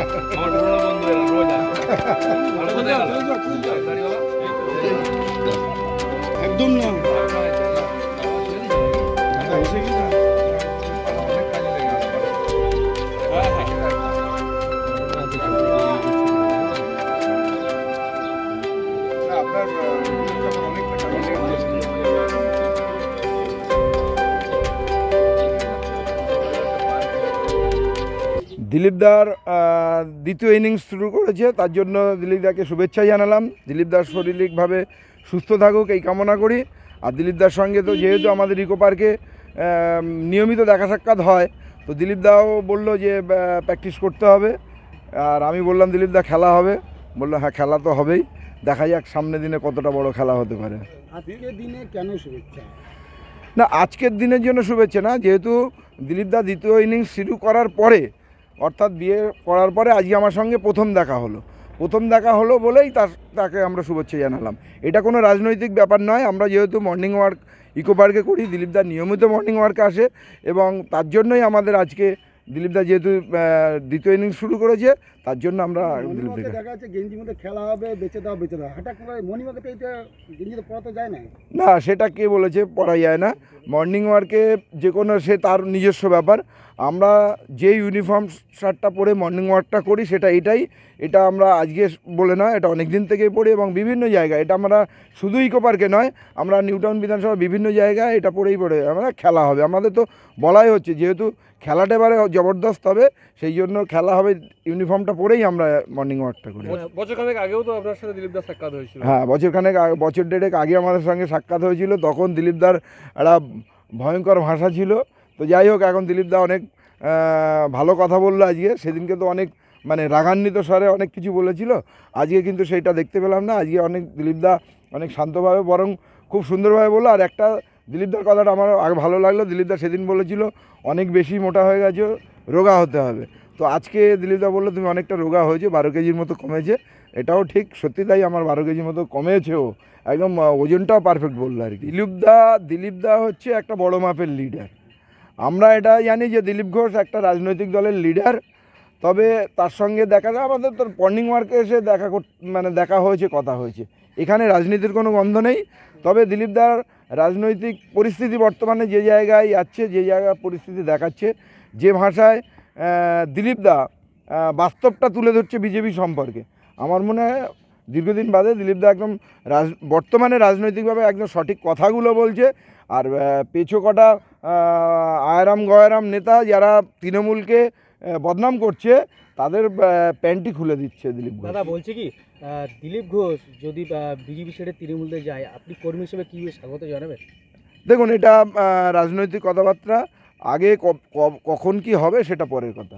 আমার পুরনো বন্ধু রোজ একদম না দিলীপদার দ্বিতীয় ইনিংস শুরু করেছে, তার জন্য দিলীপদাকে শুভেচ্ছা জানালাম। দিলীপদার শারীরিকভাবে সুস্থ থাকুক এই কামনা করি। আর দিলীপদার সঙ্গে তো যেহেতু আমাদের ইকো পার্কে নিয়মিত দেখা সাক্ষাৎ হয়, তো দিলীপদাও বললো যে প্র্যাকটিস করতে হবে। আর আমি বললাম দিলীপদা খেলা হবে, বললো হ্যাঁ খেলা তো হবেই, দেখা যাক সামনে দিনে কতটা বড় খেলা হতে পারে। আজকের দিনে কেন শুভেচ্ছা? না, আজকের দিনের জন্য শুভেচ্ছা না, যেহেতু দিলীপদা দ্বিতীয় ইনিংস শুরু করার পরে, অর্থাৎ বিয়ে করার পরে আজকে আমার সঙ্গে প্রথম দেখা হলো বলেই তাকে আমরা শুভেচ্ছা জানালাম। এটা কোনো রাজনৈতিক ব্যাপার নয়। আমরা যেহেতু মর্নিং ওয়ার্ক ইকো পার্কে করি, দিলীপদা নিয়মিত মর্নিং ওয়ার্কে আসে এবং তার জন্যই আমাদের আজকে দিলীপদা যেহেতু দ্বিতীয় ইনিংস শুরু করেছে, তার জন্য আমরা দিলীপদাকে দেখা যাচ্ছে গেঞ্জির মধ্যে খেলা হবে, বেঁচে দাও হঠাৎ করে মর্নিংওয়ার্কে তো এটা গেঞ্জিতে পড়াতে যায় না। না, সেটা কে বলেছে পড়া যায় না? মর্নিং ওয়ার্কে যে কোনো সে তার নিজস্ব ব্যাপার। আমরা যে ইউনিফর্ম শার্টটা পরে মর্নিং ওয়ার্কটা করি এটা আমরা আজকে বলে নয়, এটা অনেক দিন থেকেই পড়ি এবং বিভিন্ন জায়গায় এটা আমরা শুধু ইকো পার্কে নয়, আমরা নিউটাউন বিধানসভার বিভিন্ন জায়গায় এটা পড়ে আমরা খেলা হবে। আমাদের তো বলাই হচ্ছে যেহেতু খেলাটা এবারে জবরদস্ত হবে, সেই জন্য খেলা হবে ইউনিফর্মটা পরেই আমরা মর্নিং ওয়ার্কটা করি। বছরখানেক আগেও তো আপনার সাথে দিলীপদার সাক্ষাৎ হয়েছিল। হ্যাঁ, বছর দেড়েক আগে আমাদের সঙ্গে সাক্ষাৎ হয়েছিল, তখন দিলীপদার একটা ভয়ঙ্কর ভাষা ছিল। তো যাই হোক, এখন দিলীপদা অনেক ভালো কথা বললো আজকে। সেদিনকে তো অনেক রাগান্বিত স্বরে অনেক কিছু বলেছিল, আজকে কিন্তু সেইটা দেখতে পেলাম না। আজকে দিলীপদা অনেক শান্তভাবে বরং খুব সুন্দরভাবে বললো। আর একটা দিলীপদার কথাটা আমার আগে ভালো লাগলো, দিলীপদা সেদিন বলেছিল অনেক বেশি মোটা হয়ে গেছে, রোগা হতে হবে। তো আজকে দিলীপদা বললো তুমি অনেকটা রোগা হয়েছে, 12 কেজির মতো কমেছে। এটাও ঠিক, সত্যি তাই, আমার 12 কেজির মতো কমেছেও, একদম ওজনটাও পারফেক্ট বললো আর কি। দিলীপদা হচ্ছে একটা বড় মাপের লিডার। আমরা এটা জানি যে দিলীপ ঘোষ একটা রাজনৈতিক দলের লিডার, তবে তার সঙ্গে দেখা যায় আমাদের তো মর্নিং ওয়ার্কে এসে দেখা হয়েছে, কথা হয়েছে, এখানে রাজনীতির কোনো গন্ধ নেই। তবে দিলীপদার রাজনৈতিক পরিস্থিতি বর্তমানে যে জায়গায় যাচ্ছে, যে জায়গায় পরিস্থিতি দেখাচ্ছে, যে ভাষায় দিলীপদা বাস্তবটা তুলে ধরছে বিজেপি সম্পর্কে, আমার মনে হয় দীর্ঘদিন বাদে দিলীপদা একদম বর্তমানে রাজনৈতিকভাবে একদম সঠিক কথাগুলো বলছে। আর পেছো কটা আয়রাম গয়রাম নেতা যারা তৃণমূলকে বদনাম করছে, তাদের প্যান্টি খুলে দিচ্ছে দিলীপ ঘোষ। দাদা বলছে কি দিলীপ ঘোষ যদি বিজেপি ছেড়ে তৃণমূলে যায়, আপনি কর্মী হিসেবে কী স্বাগত জানাবেন? দেখুন, এটা রাজনৈতিক কথাবার্তা, আগে কখন কি হবে সেটা পরের কথা।